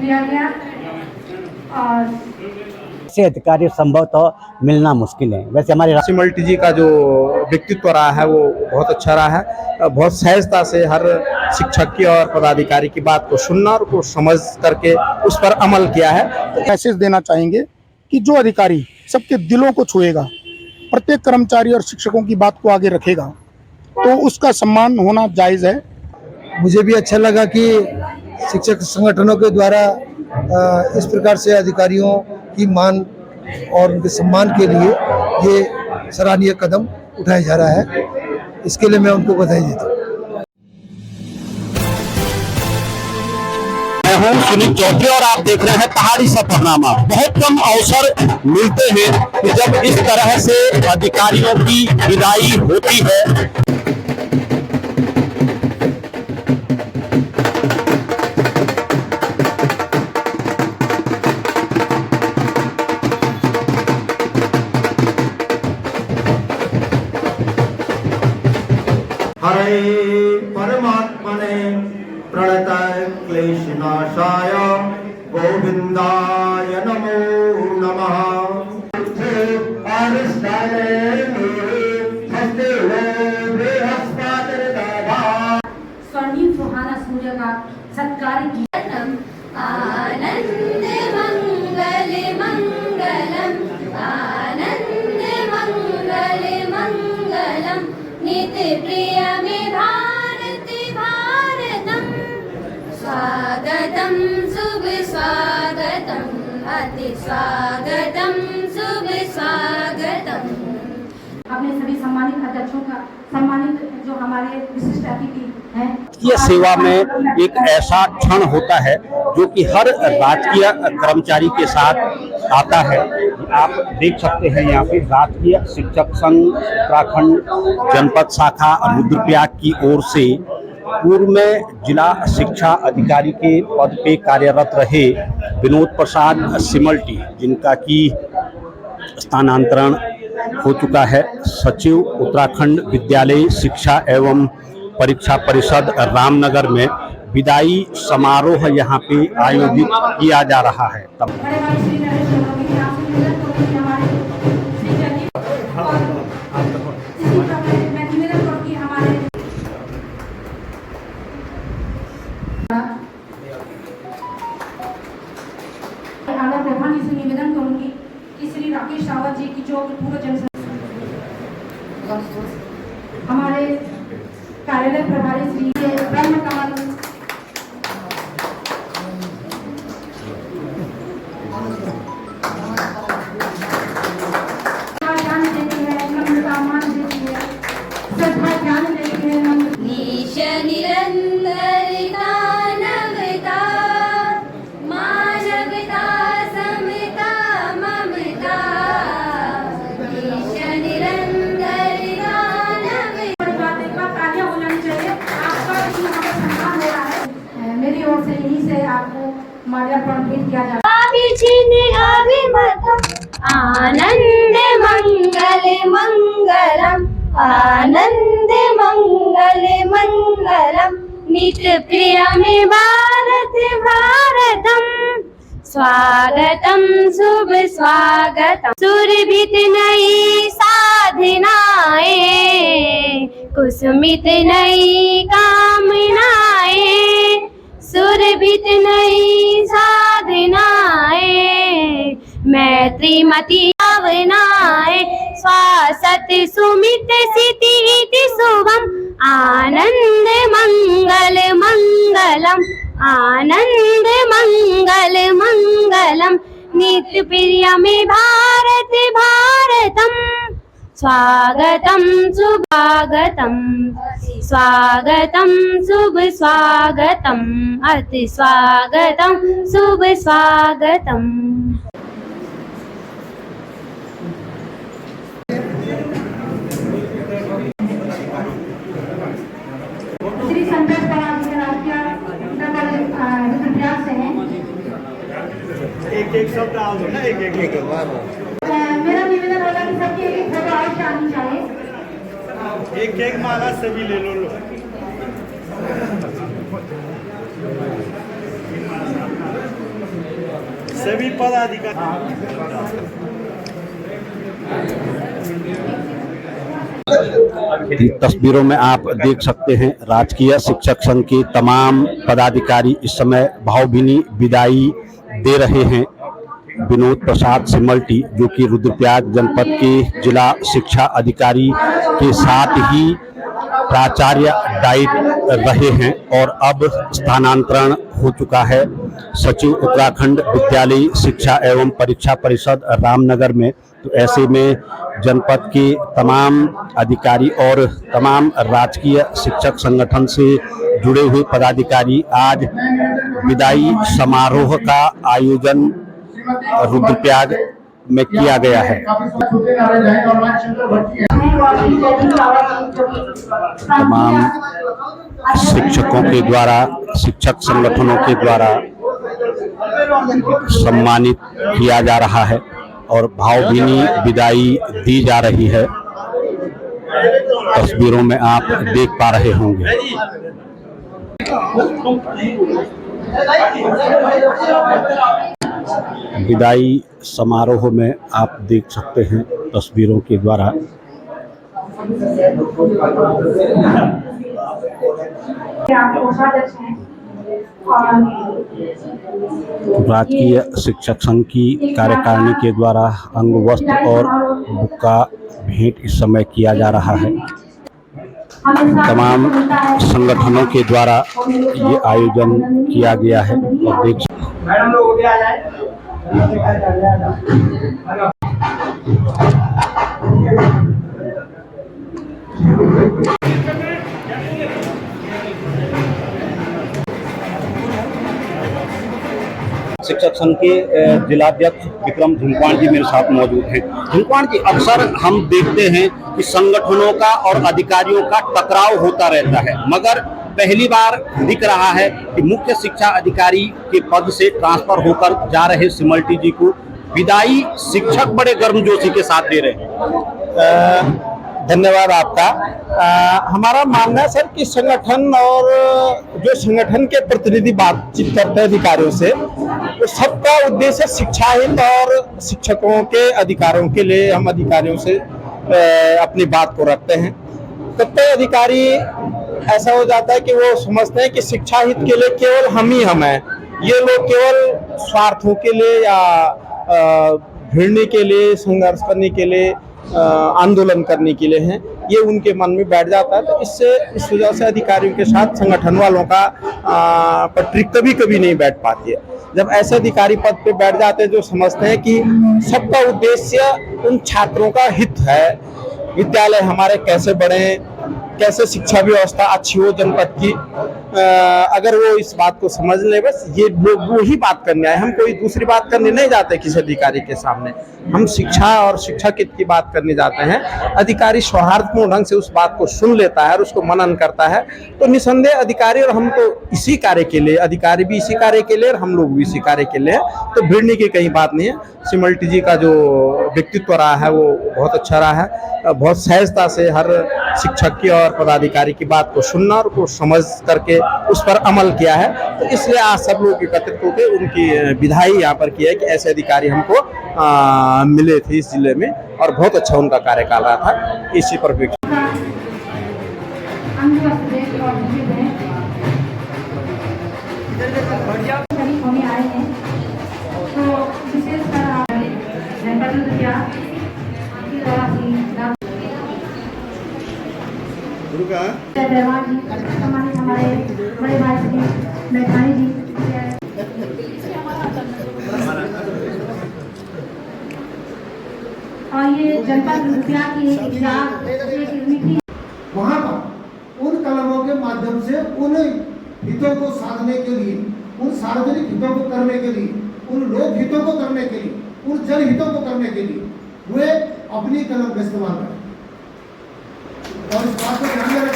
दिया गया और से अधिकारी संभवतः मिलना मुश्किल है। वैसे हमारे सिमल्टी जी का जो व्यक्तित्व रहा है वो बहुत अच्छा रहा है। बहुत सहजता से हर शिक्षक की और पदाधिकारी की बात को सुनना और को समझ करके उस पर अमल किया है। मैसेज देना चाहेंगे कि जो अधिकारी सबके दिलों को छुएगा, प्रत्येक कर्मचारी और शिक्षकों की बात को आगे रखेगा, तो उसका सम्मान होना जायज़ है। मुझे भी अच्छा लगा कि शिक्षक संगठनों के द्वारा इस प्रकार से अधिकारियों की मान और उनके सम्मान के लिए ये सराहनीय कदम उठाया जा रहा है। इसके लिए मैं उनको बधाई देता हूँ। मैं हूं सुनील चौधरी और आप देख रहे हैं पहाड़ी सफरनामा। बहुत कम अवसर मिलते हैं कि जब इस तरह से अधिकारियों की विदाई होती है। हरे परमात्मने प्रणताय क्लेशनाशाय गोविंदाय नमो नमः। स्वर्णिम सुहाना सूर्य का सत्कार किया। आनंद मंगल मंगलम आनंद मंगल मंगलम नित्य प्रिय में भारत भारतम स्वागतम शुभ स्वागतम अति स्वागतम शुभ स्वागतम। अपने सभी सम्मानित अध्यक्षों का सम्मानित जो हमारे विशिष्ट अतिथि हैं। ये सेवा में एक ऐसा क्षण होता है जो कि हर राजकीय कर्मचारी के साथ आता है। आप देख सकते हैं यहाँ पे राजकीय शिक्षक संघ उत्तराखंड जनपद शाखा रुद्रप्रयाग की ओर से पूर्व में जिला शिक्षा अधिकारी के पद पे कार्यरत रहे विनोद प्रसाद सिमल्टी, जिनका की स्थानांतरण हो चुका है, सचिव उत्तराखंड विद्यालय शिक्षा एवं परीक्षा परिषद रामनगर में विदाई समारोह यहाँ पे आयोजित किया जा रहा है। तब से निवेदन करूंगी कि श्री राकेश रावत जी की जो पूर्व जनसंघ हमारे कार्यालय प्रभारी श्री ब्रह्म कमल ध्यान देती है, नम्रता मान देती है, श्रद्धा ध्यान देती है। नीश निरंतरता नवता मानवता समता ममता नीश निरंतरता नवता। तालियां हो जानी चाहिए। आपका भी यहाँ पर सम्मान हो रहा है। मेरी ओर से यहीं से आपको माल्यार्पण भेंट किया जा रहा है। आनंद मंगल मंगलम आनंद मंगल मंगलम नित्य प्रिय में भारत भारतम स्वागतम शुभ स्वागतम। सुरभित नई साधनाएं कुसुमित नई कामनाएं सुरभित नई साधनाएं मैत्रीमती भावनाएं स्वासत सुमित सिति शुभम आनंद मंगल मंगलम आनंद मंगल मंगलम नित्य प्रिय में भारत भारतम स्वागतम सुभागतम स्वागतम शुभ स्वागतम अति स्वागतम शुभ स्वागतम। श्री संतोष पवार जी राजकीय रुद्रप्रयाग से हैं। एक शब्द आओ ना, एक मेरा निवेदन होगा कि सबकी एक फोटो अवश्य आनी चाहिए। एक माला सभी ले लो। तस्वीरों में आप देख सकते हैं राजकीय शिक्षक संघ के तमाम पदाधिकारी इस समय भावभीनी विदाई दे रहे हैं। विनोद प्रसाद सिमल्टी जो कि रुद्रप्रयाग जनपद के जिला शिक्षा अधिकारी के साथ ही प्राचार्य डाइट रहे हैं और अब स्थानांतरण हो चुका है सचिव उत्तराखंड विद्यालय शिक्षा एवं परीक्षा परिषद रामनगर में। तो ऐसे में जनपद के तमाम अधिकारी और तमाम राजकीय शिक्षक संगठन से जुड़े हुए पदाधिकारी आज विदाई समारोह का आयोजन रुद्रप्रयाग में किया गया है। तमाम शिक्षकों के द्वारा शिक्षक संगठनों के द्वारा सम्मानित किया जा रहा है और भावभीनी विदाई दी जा रही है। तस्वीरों में आप देख पा रहे होंगे। विदाई समारोह में आप देख सकते हैं तस्वीरों के द्वारा। राजकीय शिक्षक संघ की कार्यकारिणी के द्वारा अंग वस्त्र और बुक्का भेंट इस समय किया जा रहा है। तमाम संगठनों के द्वारा ये आयोजन किया गया है और देख शिक्षक संघ के जिलाध्यक्ष विक्रम झुंकवाण जी मेरे साथ मौजूद हैं। झुंकवाण जी, अक्सर हम देखते हैं कि संगठनों का और अधिकारियों का टकराव होता रहता है, मगर पहली बार दिख रहा है कि मुख्य शिक्षा अधिकारी के पद से ट्रांसफर होकर जा रहे सिमल्टी जी को विदाई शिक्षक बड़े गर्मजोशी के साथ दे रहे हैं। धन्यवाद आपका। हमारा मानना है सर कि संगठन और जो संगठन के प्रतिनिधि बातचीत करते हैं अधिकारियों से, तो सबका उद्देश्य शिक्षा हित और शिक्षकों के अधिकारों के लिए हम अधिकारियों से अपनी बात को रखते हैं। कई अधिकारी ऐसा हो जाता है कि वो समझते हैं कि शिक्षा हित के लिए केवल हम ही हम हैं, ये लोग केवल स्वार्थों के लिए या भिड़ने के लिए, संघर्ष करने के लिए, आंदोलन करने के लिए हैं, ये उनके मन में बैठ जाता है। तो इस वजह से अधिकारियों के साथ संगठन वालों का पटरी कभी कभी नहीं बैठ पाती है। जब ऐसे अधिकारी पद पे बैठ जाते हैं जो समझते हैं कि सबका उद्देश्य उन छात्रों का हित है, विद्यालय हमारे कैसे बढ़े, कैसे शिक्षा व्यवस्था अच्छी हो जनपद की, अगर वो इस बात को समझ ले, बस ये लोग वो ही बात करने आए। हम कोई दूसरी बात करने नहीं जाते किसी अधिकारी के सामने, हम शिक्षा और शिक्षक हित की बात करने जाते हैं। अधिकारी सौहार्दपूर्ण ढंग से उस बात को सुन लेता है और उसको मनन करता है, तो निसंदेह अधिकारी और हम तो इसी कार्य के लिए, अधिकारी भी इसी कार्य के लिए और हम लोग भी इसी कार्य के लिए, तो भिड़ने की कहीं बात नहीं है। सिमल्टी जी का जो व्यक्तित्व रहा है वो बहुत अच्छा रहा है, बहुत सहजता से हर शिक्षक की और पदाधिकारी की बात को सुनना और को समझ करके उस पर अमल किया है। तो इसलिए आज सब लोग एकत्रित होकर उनकी विदाई यहाँ पर की है कि ऐसे अधिकारी हमको मिले थे इस जिले में और बहुत अच्छा उनका कार्यकाल रहा था। इसी पर भी हमारे बड़े भाई जी मेघानी जी और ये जनपद रुपया की एक वहाँ पर उन कलमों के माध्यम से उन हितों को साधने के लिए, उन सार्वजनिक हितों को करने के लिए, उन लोक हितों को करने के लिए, उन जन हितों को करने के लिए वे अपनी कलम का इस्तेमाल करें। और इस बात को ध्यान में रख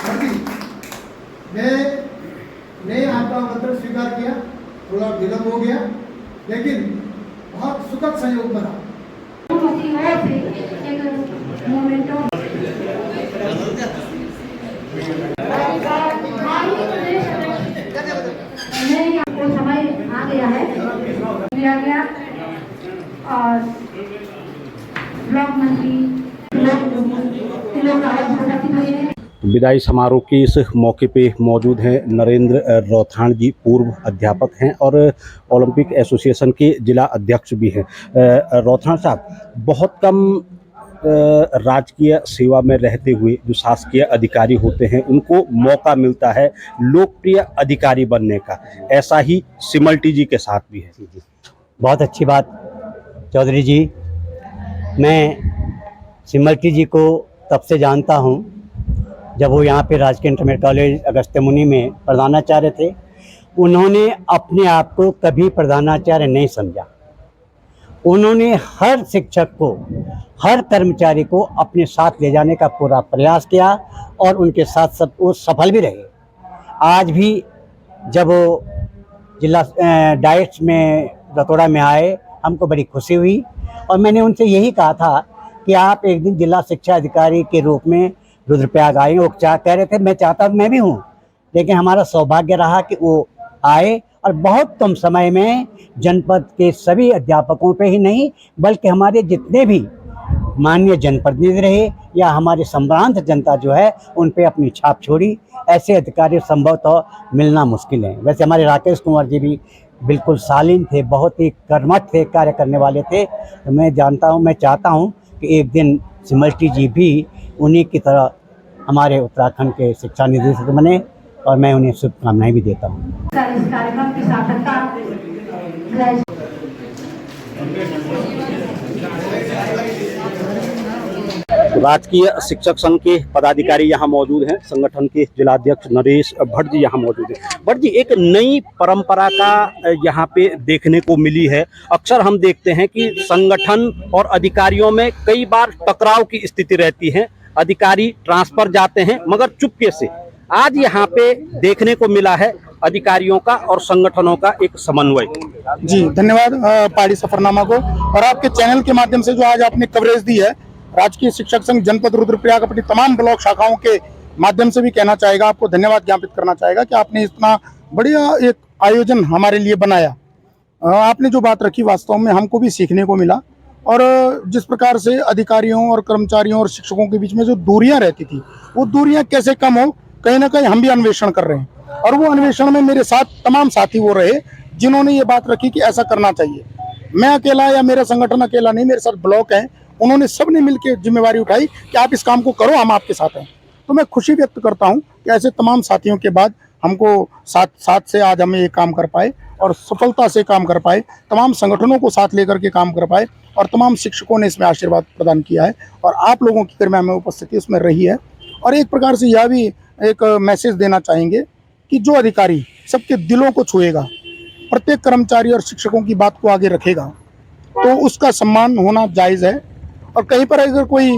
करके मैंने आपका आमंत्रण स्वीकार किया, थोड़ा विलंब हो गया लेकिन बहुत सुखद सहयोग बना। समय आ गया है। किया गया और ब्लॉक मंत्री विदाई समारोह के इस मौके पे मौजूद हैं नरेंद्र रौथाण जी, पूर्व अध्यापक हैं और ओलंपिक एसोसिएशन के जिला अध्यक्ष भी हैं। रौथाण साहब, बहुत कम राजकीय सेवा में रहते हुए जो शासकीय अधिकारी होते हैं उनको मौका मिलता है लोकप्रिय अधिकारी बनने का, ऐसा ही सिमल्टी जी के साथ भी है। बहुत अच्छी बात चौधरी जी। मैं सिमल्टी जी को तब से जानता हूँ जब वो यहाँ पे राजकीय इंटरमीडिएट कॉलेज अगस्त्यमुनि में प्रधानाचार्य थे। उन्होंने अपने आप को कभी प्रधानाचार्य नहीं समझा। उन्होंने हर शिक्षक को, हर कर्मचारी को अपने साथ ले जाने का पूरा प्रयास किया और उनके साथ सब वो सफल भी रहे। आज भी जब वो जिला डाइट्स में रतौड़ा में आए, हमको बड़ी खुशी हुई और मैंने उनसे यही कहा था कि आप एक दिन जिला शिक्षा अधिकारी के रूप में रुद्रप्रयाग आए। वो कह रहे थे मैं चाहता मैं भी हूँ, लेकिन हमारा सौभाग्य रहा कि वो आए और बहुत कम समय में जनपद के सभी अध्यापकों पे ही नहीं बल्कि हमारे जितने भी माननीय जनप्रतिनिधि रहे या हमारे संभ्रांत जनता जो है उन पे अपनी छाप छोड़ी। ऐसे अधिकारी संभवतः मिलना मुश्किल है। वैसे हमारे राकेश कुमार जी भी बिल्कुल शालीन थे, बहुत ही कर्मठ थे, कार्य करने वाले थे। तो मैं चाहता हूँ कि एक दिन सिमल्टी जी भी उन्हीं की तरह हमारे उत्तराखंड के शिक्षा निदेशक बने और मैं उन्हें शुभकामनाएं भी देता हूँ। इस कार्यक्रम की सार्थकता राजकीय शिक्षक संघ के पदाधिकारी यहाँ मौजूद हैं। संगठन के जिलाध्यक्ष नरेश भट्ट जी यहाँ मौजूद हैं। भट्ट जी, एक नई परंपरा का यहाँ पे देखने को मिली है। अक्सर हम देखते हैं कि संगठन और अधिकारियों में कई बार टकराव की स्थिति रहती है, अधिकारी ट्रांसफर जाते हैं मगर चुपके से। आज यहाँ पे देखने को मिला है अधिकारियों का और संगठनों का एक समन्वय। जी धन्यवाद पहाड़ी सफरनामा को और आपके चैनल के माध्यम से जो आज आपने कवरेज दी है। राजकीय शिक्षक संघ जनपद रुद्रप्रयाग अपनी तमाम ब्लॉक शाखाओं के माध्यम से भी कहना चाहेगा, आपको धन्यवाद ज्ञापित करना चाहेगा कि आपने इतना बढ़िया एक आयोजन हमारे लिए बनाया। आपने जो बात रखी वास्तव में हमको भी सीखने को मिला और जिस प्रकार से अधिकारियों और कर्मचारियों और शिक्षकों के बीच में जो दूरियां रहती थी वो दूरियां कैसे कम हो, कहीं ना कहीं हम भी अन्वेषण कर रहे हैं और वो अन्वेषण में मेरे साथ तमाम साथी वो रहे जिन्होंने ये बात रखी कि ऐसा करना चाहिए। मैं अकेला या मेरा संगठन अकेला नहीं, मेरे साथ ब्लॉक हैं, उन्होंने सबने मिलकर जिम्मेवारी उठाई कि आप इस काम को करो, हम आपके साथ हैं। तो मैं खुशी व्यक्त करता हूं कि ऐसे तमाम साथियों के बाद हमको साथ से आज हमें ये काम कर पाए और सफलता से काम कर पाए, तमाम संगठनों को साथ लेकर के काम कर पाए और तमाम शिक्षकों ने इसमें आशीर्वाद प्रदान किया है और आप लोगों की दरमियान में उपस्थिति उसमें रही है। और एक प्रकार से यह भी एक मैसेज देना चाहेंगे कि जो अधिकारी सबके दिलों को छुएगा, प्रत्येक कर्मचारी और शिक्षकों की बात को आगे रखेगा, तो उसका सम्मान होना जायज़ है और कहीं पर अगर कोई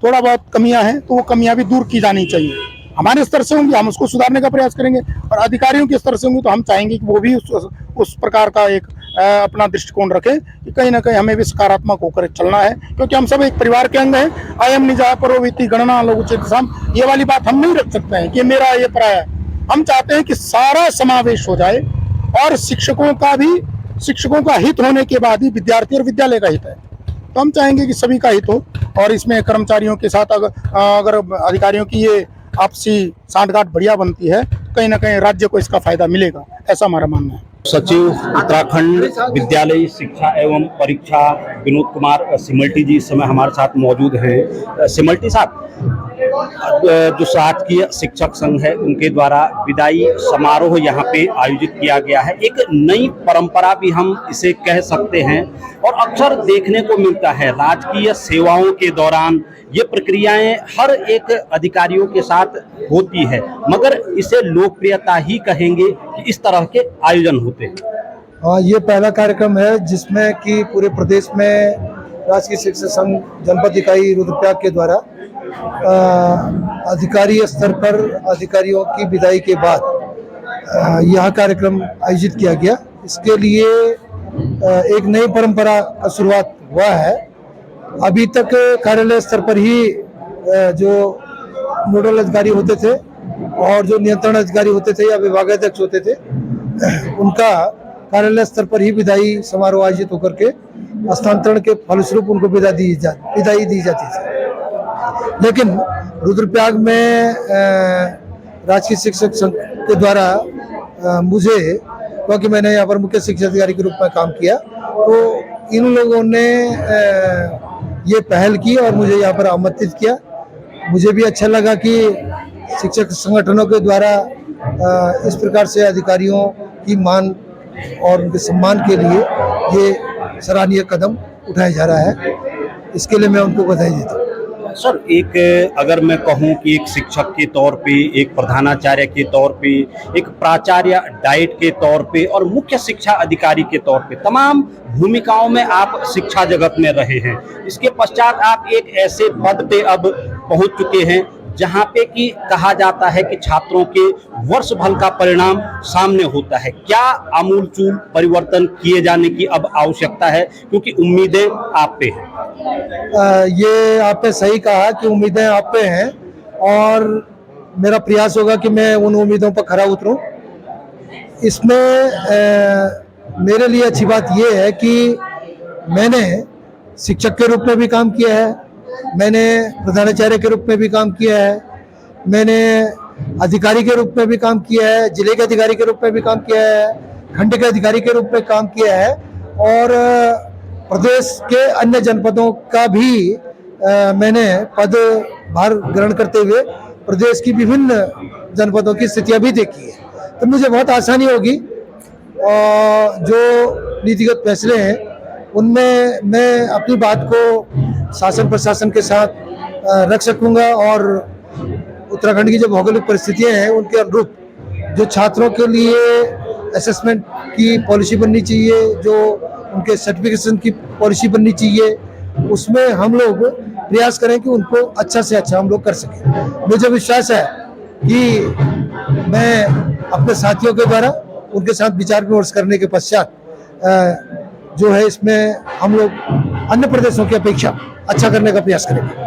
थोड़ा बहुत कमियां हैं तो वो कमियां भी दूर की जानी चाहिए। हमारे स्तर से होंगी, हम उसको सुधारने का प्रयास करेंगे और अधिकारियों के स्तर से होंगी तो हम चाहेंगे कि वो भी उस प्रकार का एक अपना दृष्टिकोण रखें कि कहीं ना कहीं हमें भी सकारात्मक होकर चलना है, क्योंकि हम सब एक परिवार के अंग हैं। अयम निजा परोविति गणना लघुचित सम, ये वाली बात हम नहीं रख सकते हैं कि मेरा ये पराया। हम चाहते हैं कि सारा समावेश हो जाए और शिक्षकों का हित होने के बाद ही विद्यार्थी और विद्यालय का हित है। तो हम चाहेंगे कि सभी का हित हो और इसमें कर्मचारियों के साथ अगर अधिकारियों की ये आपसी सांठगांठ बढ़िया बनती है, कहीं ना कहीं राज्य को इसका फायदा मिलेगा, ऐसा हमारा मानना है। सचिव उत्तराखंड विद्यालय शिक्षा एवं परीक्षा विनोद कुमार सिमल्टी जी इस समय हमारे साथ मौजूद हैं। सिमल्टी साहब, जो राजकीय शिक्षक संघ है उनके द्वारा विदाई समारोह यहाँ पे आयोजित किया गया है। एक नई परंपरा भी हम इसे कह सकते हैं और अक्सर देखने को मिलता है राजकीय सेवाओं के दौरान ये प्रक्रियाएं हर एक अधिकारियों के साथ होती है, मगर इसे लोकप्रियता ही कहेंगे कि इस तरह के आयोजन होते हैं। हाँ, ये पहला कार्यक्रम है जिसमें कि पूरे प्रदेश में राजकीय शिक्षक संघ जनपद इकाई रुद्रप्रयाग के द्वारा अधिकारी स्तर पर अधिकारियों की विदाई के बाद यह कार्यक्रम आयोजित किया गया। इसके लिए एक नई परंपरा का शुरुआत हुआ है। अभी तक कार्यालय स्तर पर ही जो नोडल अधिकारी होते थे और जो नियंत्रण अधिकारी होते थे या विभागाध्यक्ष होते थे, उनका कार्यालय स्तर पर ही विदाई समारोह आयोजित होकर के हस्तांतरण के फलस्वरूप उनको विदाई दी जाती थी। लेकिन रुद्रप्रयाग में राजकीय शिक्षक संघ के द्वारा मुझे, क्योंकि मैंने यहाँ पर मुख्य शिक्षा अधिकारी के रूप में काम किया, तो इन लोगों ने ये पहल की और मुझे यहाँ पर आमंत्रित किया। मुझे भी अच्छा लगा कि शिक्षक संगठनों के द्वारा इस प्रकार से अधिकारियों की मान और उनके सम्मान के लिए ये सराहनीय कदम उठाया जा रहा है। इसके लिए मैं उनको बधाई देता हूँ। सर, एक अगर मैं कहूं कि एक शिक्षक के तौर पे, एक प्रधानाचार्य के तौर पे, एक प्राचार्य डाइट के तौर पे और मुख्य शिक्षा अधिकारी के तौर पे तमाम भूमिकाओं में आप शिक्षा जगत में रहे हैं। इसके पश्चात आप एक ऐसे पद पे अब पहुंच चुके हैं जहां पे कि कहा जाता है कि छात्रों के वर्ष भर का परिणाम सामने होता है। क्या आमूलचूल परिवर्तन किए जाने की अब आवश्यकता है, क्योंकि उम्मीदें आप पे हैं? ये आपने सही कहा कि उम्मीदें आप पे हैं और मेरा प्रयास होगा कि मैं उन उम्मीदों पर खरा उतरूं। इसमें मेरे लिए अच्छी बात ये है कि मैंने शिक्षक के रूप में भी काम किया है, मैंने प्रधानाचार्य के रूप में भी काम किया है, मैंने अधिकारी के रूप में भी काम किया है, जिले के अधिकारी के रूप में भी काम किया है, खंड के अधिकारी के रूप में काम किया है और प्रदेश के अन्य जनपदों का भी मैंने पदभार ग्रहण करते हुए प्रदेश की विभिन्न जनपदों की स्थितियां भी देखी है। तो मुझे बहुत आसानी होगी और जो नीतिगत फैसले हैं उनमें मैं अपनी बात को शासन प्रशासन के साथ रख सकूंगा और उत्तराखंड की जो भौगोलिक परिस्थितियां हैं उनके अनुरूप जो छात्रों के लिए असेसमेंट की पॉलिसी बननी चाहिए, जो उनके सर्टिफिकेशन की पॉलिसी बननी चाहिए, उसमें हम लोग प्रयास करें कि उनको अच्छा से अच्छा हम लोग कर सकें। मुझे विश्वास है कि मैं अपने साथियों के द्वारा उनके साथ विचार विमर्श करने के पश्चात जो है इसमें हम लोग अन्य प्रदेशों की अपेक्षा अच्छा करने का प्रयास करेंगे।